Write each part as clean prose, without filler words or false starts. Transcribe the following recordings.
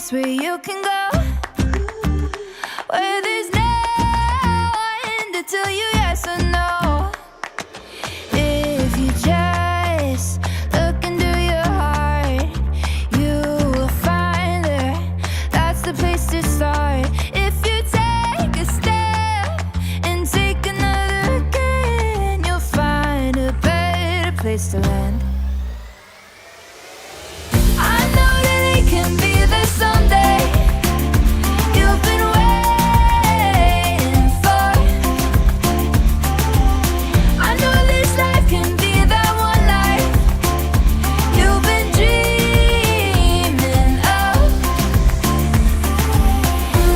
place where you can go, where there's no one to tell you yes or no. If you just look into your heart, you will find there. That's the place to start. If you take a step and take another again, you'll find a better place to land. I know that it can be there someday. You've been waiting for. I know this life can be that one life you've been dreaming of.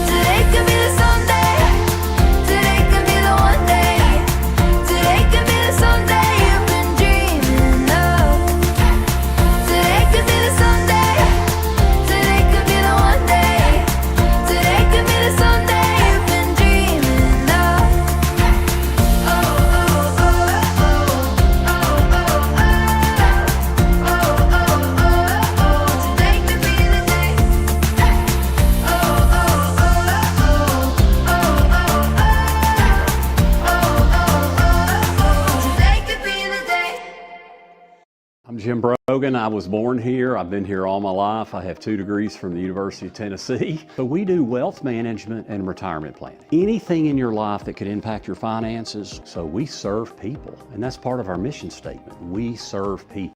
Today could be the someday. Today could be the one day. Today could be the someday you've been dreaming of. Today could be the someday. Today could be the one day. Today could be the someday you've been dreaming of. Oh, oh, oh, oh, oh, oh, oh, oh, oh. Today could be the day. Oh, oh, oh, oh, oh, oh, today could be the day. I'm Jim Brogan. I was born here. I've been here all my life. I have 2 degrees from the University of Tennessee. So we do wealth management and retirement planning. Anything in your life that could impact your finances. So we serve people, and that's part of our mission statement. We serve people.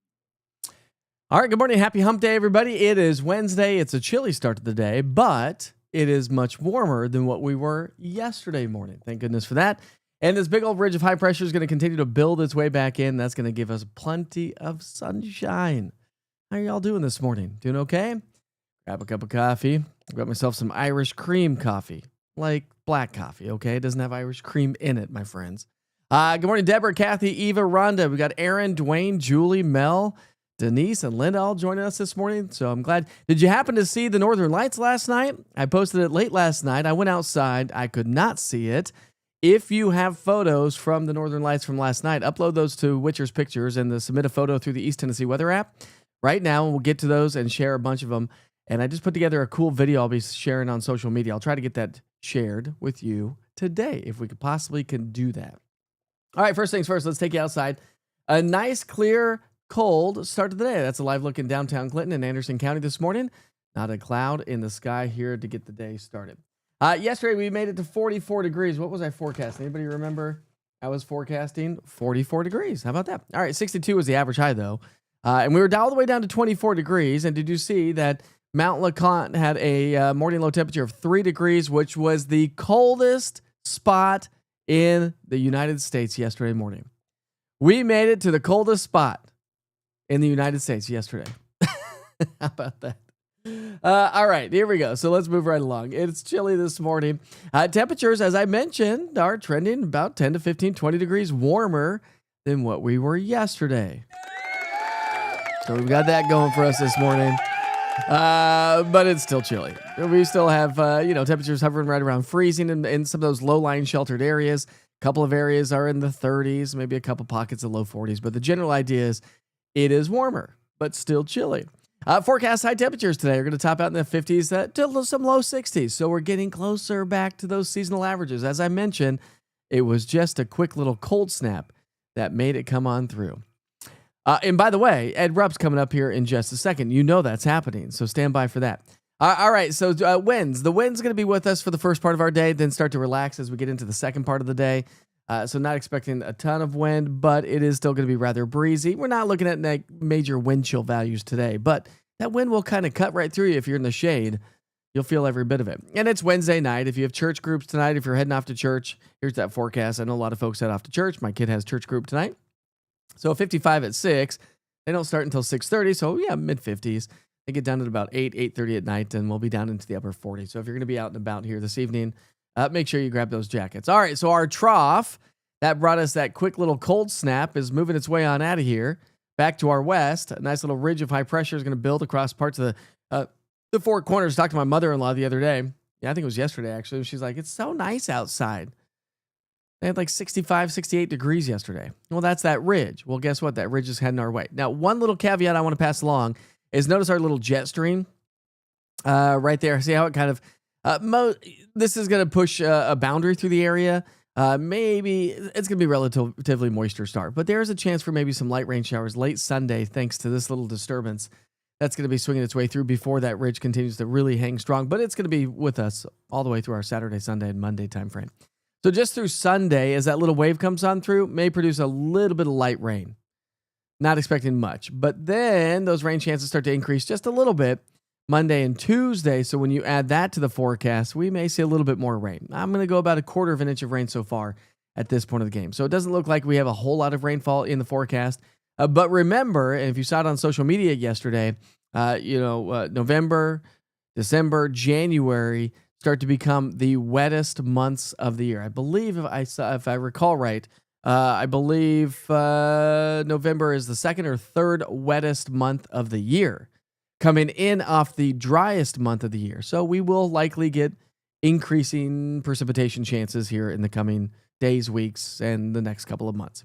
All right, good morning. Happy Hump Day, everybody. It is Wednesday. It's a chilly start to the day, but it is much warmer than what we were yesterday morning. Thank goodness for that. And this big old ridge of high pressure is going to continue to build its way back in. That's going to give us plenty of sunshine. How are y'all doing this morning? Doing okay? Grab a cup of coffee. I got myself some Irish cream coffee, like black coffee, okay? It doesn't have Irish cream in it, my friends. Good morning, Deborah, Kathy, Eva, Rhonda. We got Aaron, Dwayne, Julie, Mel, Denise, and Linda all joining us this morning. So I'm glad. Did you happen to see the Northern Lights last night? I posted it late last night. I went outside. I could not see it. If you have photos from the Northern Lights from last night, upload those to Witcher's Pictures and submit a photo through the East Tennessee Weather app. Right now, we'll get to those and share a bunch of them. And I just put together a cool video I'll be sharing on social media. I'll try to get that shared with you today, if we could possibly can do that. All right, first things first, let's take you outside. A nice, clear, cold start to the day. That's a live look in downtown Clinton and Anderson County this morning. Not a cloud in the sky here to get the day started. Yesterday, we made it to 44 degrees. What was I forecasting? Anybody remember? I was forecasting 44 degrees. How about that? All right, 62 was the average high, though. And we were all the way down to 24 degrees. And did you see that Mount LeConte had a morning low temperature of 3 degrees, which was the coldest spot in the United States yesterday morning? We made it to the coldest spot in the United States yesterday. How about that? All right, here we go. So let's move right along. It's chilly this morning. Temperatures, as I mentioned, are trending about 10 to 15, 20 degrees warmer than what we were yesterday. So we've got that going for us this morning. But it's still chilly. We still have, temperatures hovering right around freezing in some of those low-lying sheltered areas. A couple of areas are in the 30s, maybe a couple pockets of low 40s. But the general idea is it is warmer, but still chilly. Forecast high temperatures today are going to top out in the 50s to some low 60s. So we're getting closer back to those seasonal averages. As I mentioned, it was just a quick little cold snap that made it come on through. And by the way, Ed Rupp's coming up here in just a second. You know that's happening, so stand by for that. All right, so winds. The wind's going to be with us for the first part of our day, then start to relax as we get into the second part of the day. So not expecting a ton of wind, but it is still going to be rather breezy. We're not looking at major wind chill values today, but that wind will kind of cut right through you if you're in the shade. You'll feel every bit of it. And it's Wednesday night. If you have church groups tonight, if you're heading off to church, here's that forecast. I know a lot of folks head off to church. My kid has church group tonight. So 55 at 6. They don't start until 6:30, so yeah, mid-50s. They get down at about 8:30 at night, and we'll be down into the upper 40s. So if you're going to be out and about here this evening, make sure you grab those jackets. All right, so our trough that brought us that quick little cold snap is moving its way on out of here back to our west. A nice little ridge of high pressure is going to build across parts of the Four Corners. Talked to my mother-in-law the other day. Yeah, I think it was yesterday, actually. She's like, it's so nice outside. They had like 65, 68 degrees yesterday. Well, that's that ridge. Well, guess what? That ridge is heading our way. Now, one little caveat I want to pass along is notice our little jet stream. right there. See how it kind of, this is going to push a boundary through the area. Maybe it's going to be relatively moisture start, but there's a chance for maybe some light rain showers late Sunday thanks to this little disturbance that's going to be swinging its way through before that ridge continues to really hang strong. But it's going to be with us all the way through our Saturday, Sunday, and Monday timeframe. So just through Sunday, as that little wave comes on through, may produce a little bit of light rain. Not expecting much. But then those rain chances start to increase just a little bit Monday and Tuesday. So when you add that to the forecast, we may see a little bit more rain. I'm going to go about 1/4 of an inch of rain so far at this point of the game. So it doesn't look like we have a whole lot of rainfall in the forecast. But remember, and if you saw it on social media yesterday, November, December, January start to become the wettest months of the year. I believe, if I recall right, I believe November is the second or third wettest month of the year, coming in off the driest month of the year. So we will likely get increasing precipitation chances here in the coming days, weeks, and the next couple of months.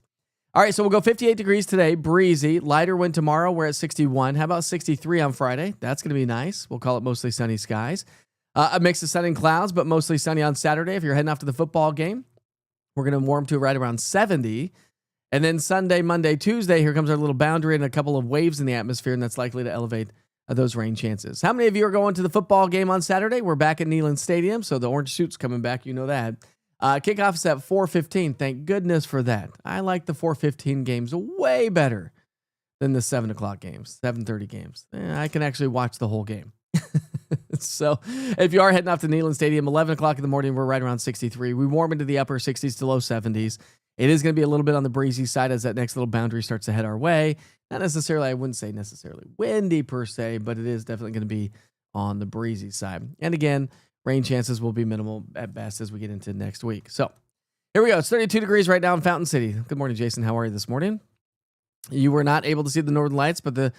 All right, so we'll go 58 degrees today, breezy. Lighter wind tomorrow, we're at 61. How about 63 on Friday? That's going to be nice. We'll call it mostly sunny skies. A mix of sun and clouds, but mostly sunny on Saturday. If you're heading off to the football game, we're going to warm to right around 70. And then Sunday, Monday, Tuesday, here comes our little boundary and a couple of waves in the atmosphere, and that's likely to elevate those rain chances. How many of you are going to the football game on Saturday? We're back at Neyland Stadium, so the orange suit's coming back. You know that. Kickoff is at 4:15. Thank goodness for that. I like the 4:15 games way better than the 7 o'clock games, 7:30 games. I can actually watch the whole game. So if you are heading off to Neyland Stadium, 11 o'clock in the morning, we're right around 63. We warm into the upper 60s to low 70s. It is going to be a little bit on the breezy side as that next little boundary starts to head our way. Not necessarily, I wouldn't say necessarily windy per se, but it is definitely going to be on the breezy side. And again, rain chances will be minimal at best as we get into next week. So here we go. It's 32 degrees right now in Fountain City. Good morning, Jason. How are you this morning? You were not able to see the northern lights, but the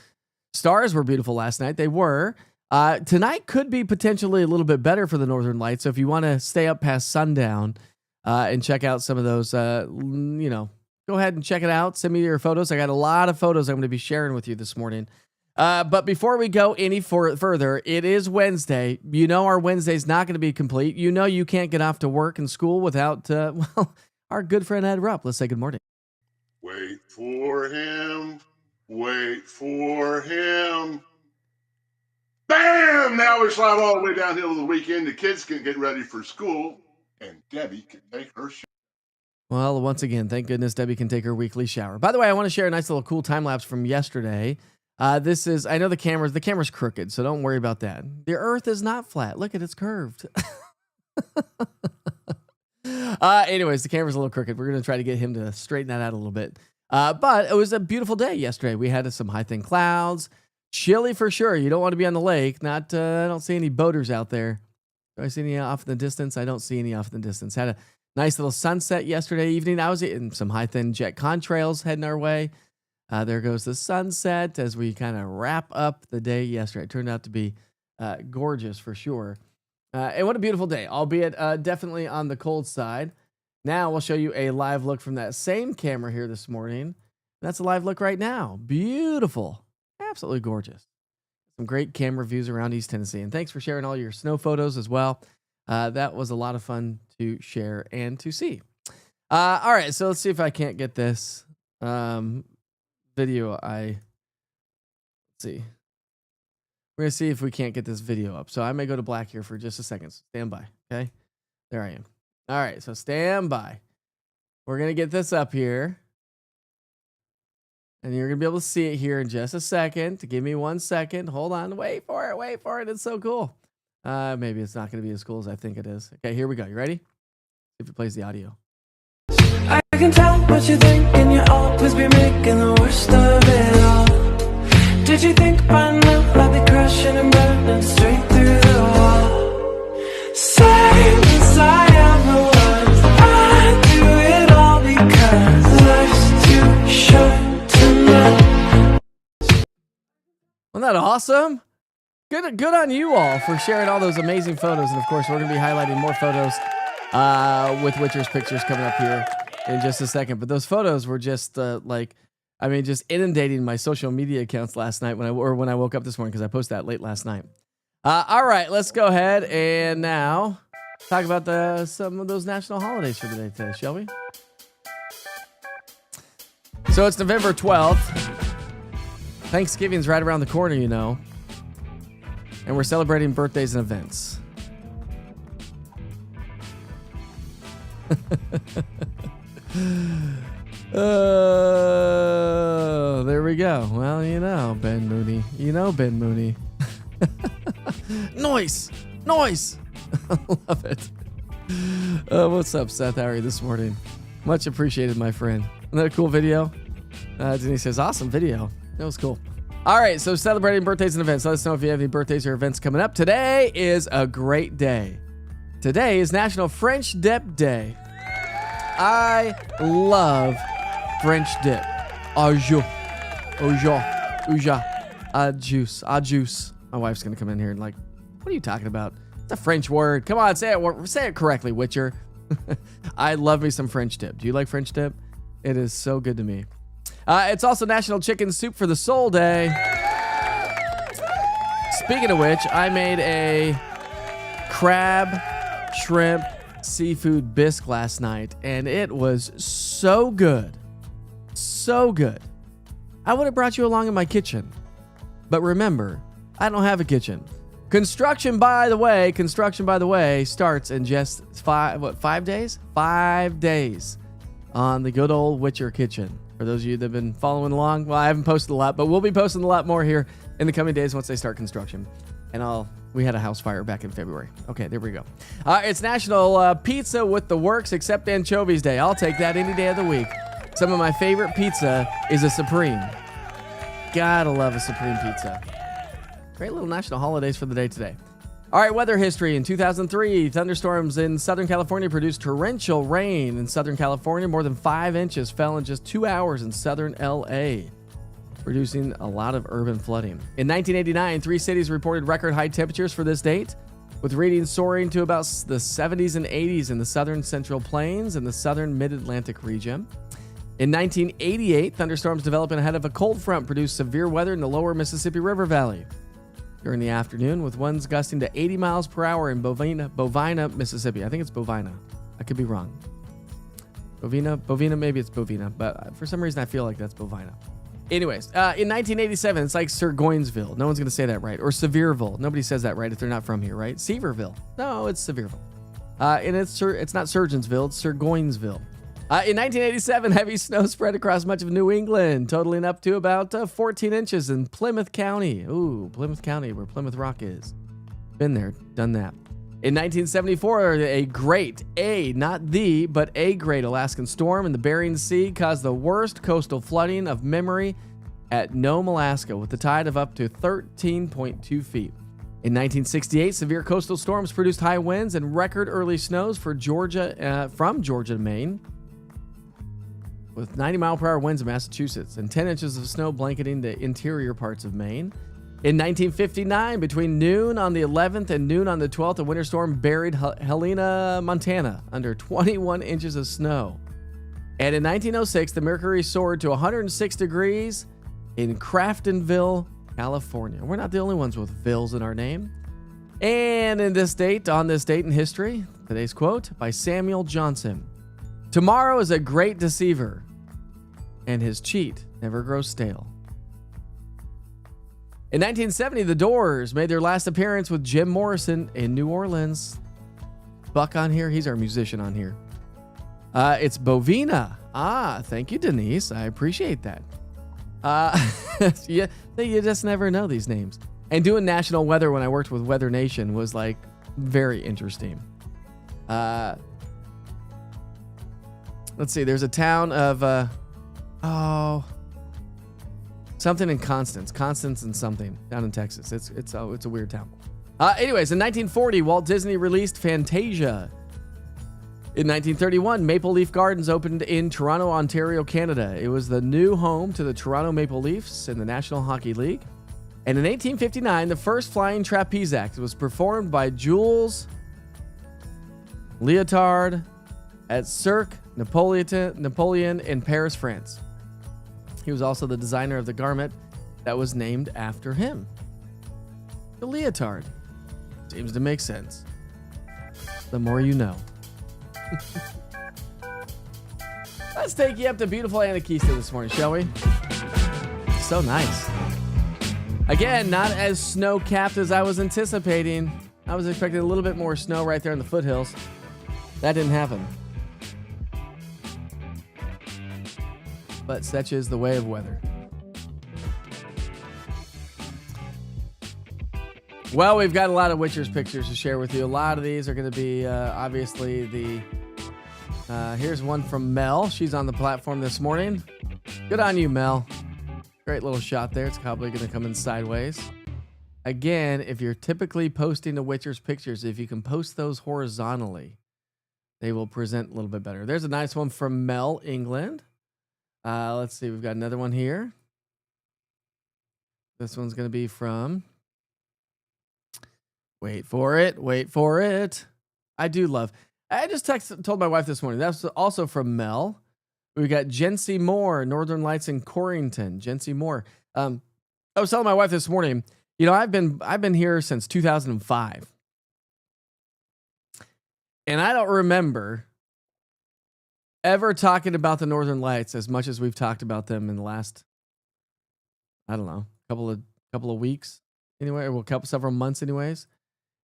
stars were beautiful last night. They were. Tonight could be potentially a little bit better for the northern lights. So if you want to stay up past sundown and check out some of those, go ahead and check it out. Send me your photos. I got a lot of photos I'm going to be sharing with you this morning. But before we go any further, it is Wednesday. You know our Wednesday's not going to be complete. You know you can't get off to work and school without, our good friend Ed Rupp. Let's say good morning. Wait for him. Wait for him. Bam! Now we slide all the way downhill to the weekend. The kids can get ready for school, and Debbie can take her shower. Well, once again, thank goodness Debbie can take her weekly shower. By the way, I want to share a nice little cool time lapse from yesterday. This is, I know the camera's crooked, so don't worry about that. The earth is not flat. Look at it's curved. Anyways, the camera's a little crooked. We're going to try to get him to straighten that out a little bit. But it was a beautiful day yesterday. We had some high thin clouds. Chilly for sure. You don't want to be on the lake. I don't see any boaters out there. Do I see any off in the distance? I don't see any off in the distance. Had a nice little sunset yesterday evening. I was in some high thin jet contrails heading our way. There goes the sunset as we kind of wrap up the day yesterday. It turned out to be gorgeous for sure. And what a beautiful day, albeit definitely on the cold side. Now we'll show you a live look from that same camera here this morning. That's a live look right now. Beautiful. Absolutely gorgeous. Some great camera views around East Tennessee. And thanks for sharing all your snow photos as well. That was a lot of fun to share and to see. All right, so let's see if I can't get this video. Let's see. We're going to see if we can't get this video up. So I may go to black here for just a second. Stand by, okay? There I am. All right, so stand by. We're going to get this up here. And you're going to be able to see it here in just a second. Give me 1 second. Hold on. Wait for it. Wait for it. It's so cool. Maybe it's not going to be as cool as I think it is. Okay, here we go. You ready? See if it plays the audio. I can tell what you think, and you always be making the worst of it all. Did you think by now I'd be crashing and burning straight through the wall? Same as I ever was. I do it all because life's too short. Wasn't that awesome? Good on you all for sharing all those amazing photos. And of course, we're going to be highlighting more photos with Witcher's pictures coming up here in just a second. But those photos were just just inundating my social media accounts last night when I woke up this morning because I posted that late last night. All right, let's go ahead and now talk about some of those national holidays for today, shall we? So it's November 12th. Thanksgiving's right around the corner, you know. And we're celebrating birthdays and events. There we go. Well, you know, Ben Mooney. You know Ben Mooney. Noise! Noise! I love it. What's up, Seth? How are you this morning? Much appreciated, my friend. Isn't that a cool video? Denise says, awesome video. That was cool. All right, so celebrating birthdays and events. Let us know if you have any birthdays or events coming up. Today is a great day. Today is National French Dip Day. I love French dip. Au jus. Juice. My wife's going to come in here and like, what are you talking about? It's a French word. Come on, say it correctly, Witcher. I love me some French dip. Do you like French dip? It is so good to me. It's also National Chicken Soup for the Soul Day. Speaking of which, I made a crab, shrimp, seafood bisque last night, and it was so good. So good. I would have brought you along in my kitchen. But remember, I don't have a kitchen. Construction, by the way, starts in just 5 days? 5 days on the good old Witcher kitchen. For those of you that have been following along, well, I haven't posted a lot, but we'll be posting a lot more here in the coming days once they start construction. And we had a house fire back in February. Okay, there we go. It's National Pizza with the Works Except Anchovies Day. I'll take that any day of the week. Some of my favorite pizza is a Supreme. Gotta love a Supreme pizza. Great little national holidays for the day today. All right, weather history. In 2003, thunderstorms in Southern California produced torrential rain in Southern California. More than 5 inches fell in just 2 hours in southern LA, producing a lot of urban flooding. In 1989, 3 cities reported record high temperatures for this date, with readings soaring to about the 70s and 80s in the southern Central Plains and the southern Mid-Atlantic region. In 1988, thunderstorms developing ahead of a cold front produced severe weather in the lower Mississippi River Valley during the afternoon, with winds gusting to 80 miles per hour in Bovina, Mississippi. I think it's Bovina. I could be wrong. Bovina, maybe it's Bovina, but for some reason I feel like that's Bovina. Anyways, in 1987, it's like Surgoinsville. No one's going to say that right. Or Sevierville. Nobody says that right if they're not from here, right? Sevierville. No, it's Sevierville. And it's not Surgeonsville, it's Surgoinsville. In 1987, heavy snow spread across much of New England, totaling up to about 14 inches in Plymouth County. Ooh, Plymouth County, where Plymouth Rock is. Been there, done that. In 1974, a great, not the, but a great Alaskan storm in the Bering Sea caused the worst coastal flooding of memory at Nome, Alaska, with a tide of up to 13.2 feet. In 1968, severe coastal storms produced high winds and record early snows for Georgia, from Georgia to Maine, with 90-mile-per-hour winds in Massachusetts and 10 inches of snow blanketing the interior parts of Maine. In 1959, between noon on the 11th and noon on the 12th, a winter storm buried Helena, Montana, under 21 inches of snow. And in 1906, the mercury soared to 106 degrees in Craftonville, California. We're not the only ones with vills in our name. And on this date in history, today's quote by Samuel Johnson: "Tomorrow is a great deceiver, and his cheat never grows stale." In 1970, the Doors made their last appearance with Jim Morrison in New Orleans. Buck on here, he's our musician on here. It's Bovina. Thank you, Denise. I appreciate that. You just never know these names. And doing national weather when I worked with Weather Nation was like very interesting. Let's see. There's a town of something in Constance and something down in Texas. It's a weird town. Anyways, in 1940, Walt Disney released Fantasia. In 1931, Maple Leaf Gardens opened in Toronto, Ontario, Canada. It was the new home to the Toronto Maple Leafs in the National Hockey League. And in 1859, the first flying trapeze act was performed by Jules Léotard at Cirque Napoleon in Paris, France. He was also the designer of the garment that was named after him. The leotard. Seems to make sense. The more you know. Let's take you up to beautiful Anakeesta this morning, shall we? So nice. Again, not as snow-capped as I was anticipating. I was expecting a little bit more snow right there in the foothills. That didn't happen. But such is the way of weather. Well, we've got a lot of Witcher's pictures to share with you. A lot of these are going to be, obviously, the... here's one from Mel. She's on the platform this morning. Good on you, Mel. Great little shot there. It's probably going to come in sideways. Again, if you're typically posting the Witcher's pictures, if you can post those horizontally, they will present a little bit better. There's a nice one from Mel, England. Let's see. We've got another one here. This one's going to be from... Wait for it. Wait for it. I do love... I just told my wife this morning. That's also from Mel. We got Jency Moore, Northern Lights in Corrington. Jency Moore. I was telling my wife this morning, you know, I've been here since 2005. And I don't remember ever talking about the Northern Lights as much as we've talked about them in the last, I don't know, couple of weeks anyway, or several months anyways.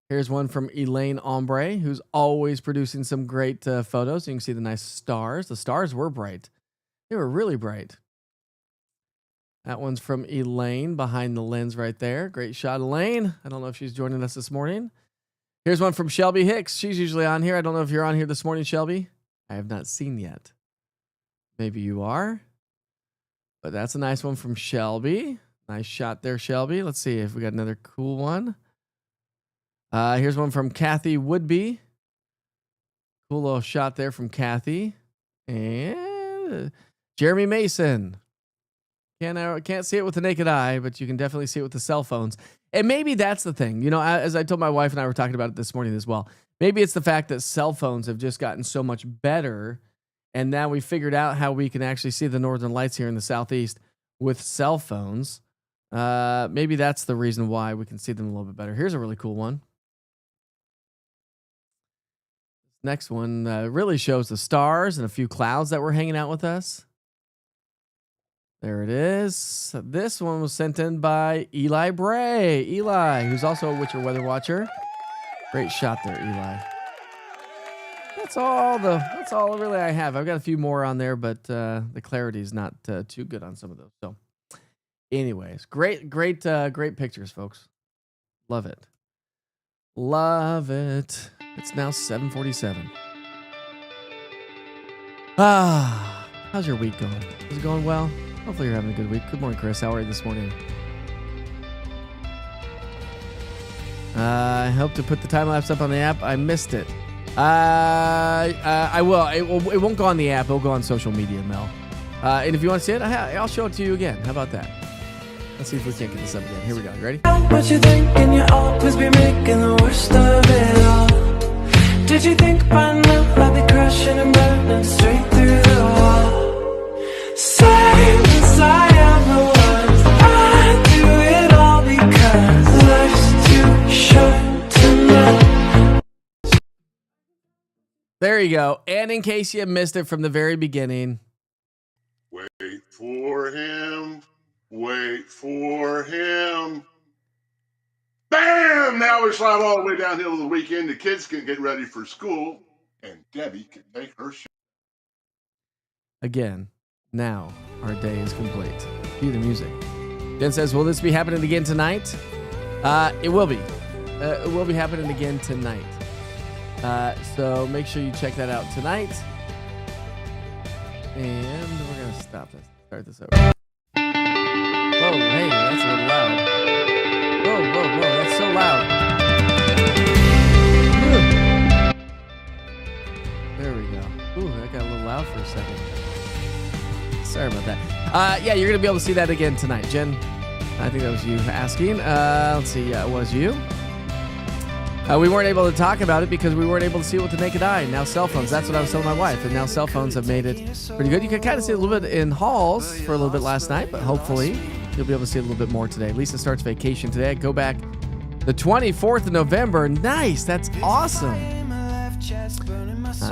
Here's one from Elaine Ombre, who's always producing some great photos. You can see the nice stars. The stars were bright. They were really bright. That one's from Elaine behind the lens right there. Great shot, Elaine. I don't know if she's joining us this morning. Here's one from Shelby Hicks. She's usually on here. I don't know if you're on here this morning, Shelby. I have not seen yet. Maybe you are. But that's a nice one from Shelby. Nice shot there, Shelby. Let's see if we got another cool one. Here's one from Kathy Woodby. Cool little shot there from Kathy. And Jeremy Mason. Can't see it with the naked eye, but you can definitely see it with the cell phones. And maybe that's the thing. You know, as I told my wife and I were talking about it this morning as well. Maybe it's the fact that cell phones have just gotten so much better. And now we figured out how we can actually see the Northern Lights here in the Southeast with cell phones. Maybe that's the reason why we can see them a little bit better. Here's a really cool one. Next one really shows the stars and a few clouds that were hanging out with us. There it is. This one was sent in by Eli Bray. Eli, who's also a Witcher Weather Watcher. Great shot there, Eli. That's all really I have. I've got a few more on there, but the clarity is not too good on some of those. So anyways, great pictures, folks. Love it. Love it. It's now 7:47. How's your week going? Is it going well? Hopefully you're having a good week. Good morning, Chris. How are you this morning? I hope to put the time lapse up on the app. I missed it. I will. It won't go on the app. It'll go on social media, Mel. And if you want to see it, I'll show it to you again. How about that? Let's see if we can't get this up again. Here we go. You ready? What you thinking? You always be making the worst of it all. Did you think by now I'd be crashing and burning straight through the wall? Silence, I am the worst. I do it all because life's too short tonight. There you go. And in case you missed it from the very beginning. Wait for him. Wait for him. Bam! Now we slide all the way downhill to the weekend. The kids can get ready for school, and Debbie can take her shot. Again, now our day is complete. Cue the music. Jen says, will this be happening again tonight? It will be. It will be happening again tonight. So make sure you check that out tonight. And we're going to stop this. Start this over. Whoa, hey, that's a little loud. Whoa, that's so loud. There we go. Ooh, that got a little loud for a second. Sorry about that. Yeah, you're going to be able to see that again tonight. Jen, I think that was you asking. Let's see. Yeah, it was you. We weren't able to talk about it because we weren't able to see it with the naked eye. Now cell phones. That's what I was telling my wife. And now cell phones have made it pretty good. You could kind of see it a little bit in halls for a little bit last night, but hopefully you'll be able to see a little bit more today. Lisa starts vacation today. I go back The 24th of November. Nice. That's awesome.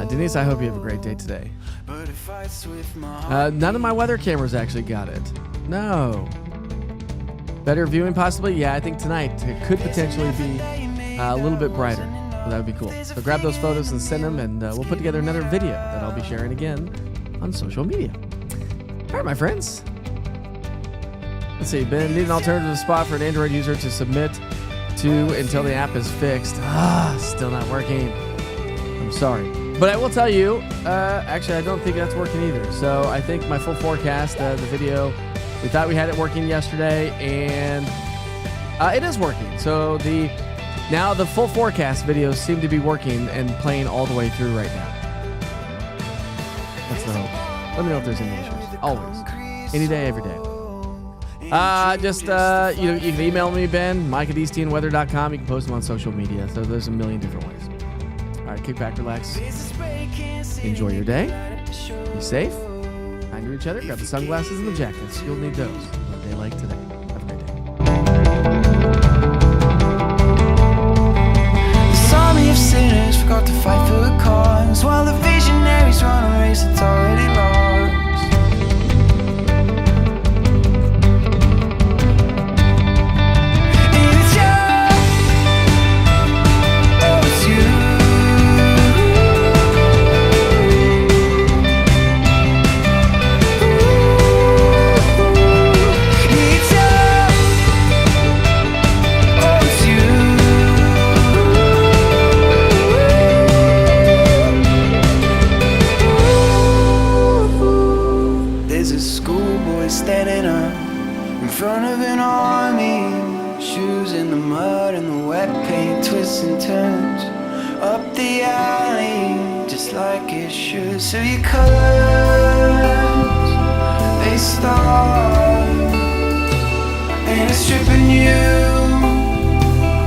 Denise, I hope you have a great day today. None of my weather cameras actually got it. No. Better viewing possibly? Yeah, I think tonight it could potentially be a little bit brighter. So that would be cool. So grab those photos and send them, and we'll put together another video that I'll be sharing again on social media. All right, my friends. Let's see. Ben, need an alternative spot for an Android user to submit to until the app is fixed. Still not working. I'm sorry. But I will tell you, actually, I don't think that's working either. So I think my full forecast, the video, we thought we had it working yesterday, and it is working. So now the full forecast videos seem to be working and playing all the way through right now. That's the hope. Let me know if there's any issues. Always. Any day, every day. You can email me, Ben, mike@eastnweather.com. You can post them on social media. So there's a million different ways. All right, kick back, relax. Enjoy your day. Be safe. Kind to each other. Grab the sunglasses and the jackets. You'll need those on a day like today. Have a great day. This army of sinners forgot to fight for a cause, while the visionaries run a race that's already lost. It's you. Oh, it's you. It's you. Oh, it's you. There's a schoolboy standing up in front of an army, shoes in the mud and the wet paint twists and turns up the alley just like it should. So your colors, they start, and it's stripping you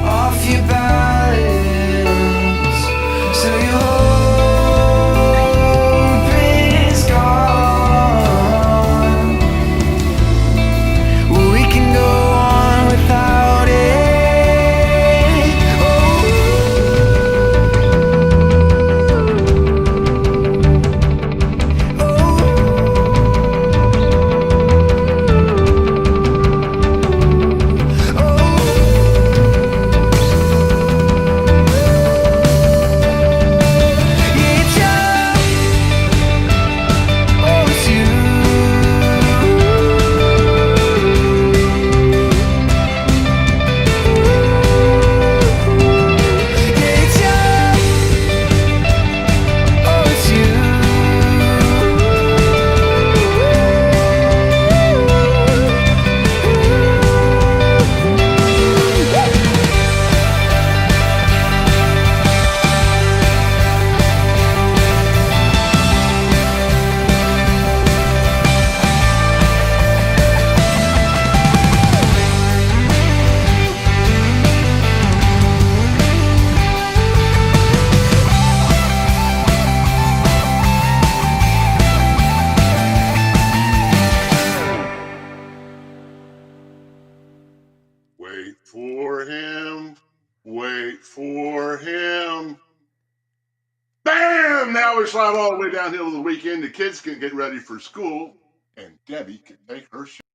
off your balance. So your hope is gone. We can go on without it. Wait for him. Wait for him. Bam! Now we slide all the way downhill to the weekend. The kids can get ready for school, and Debbie can take her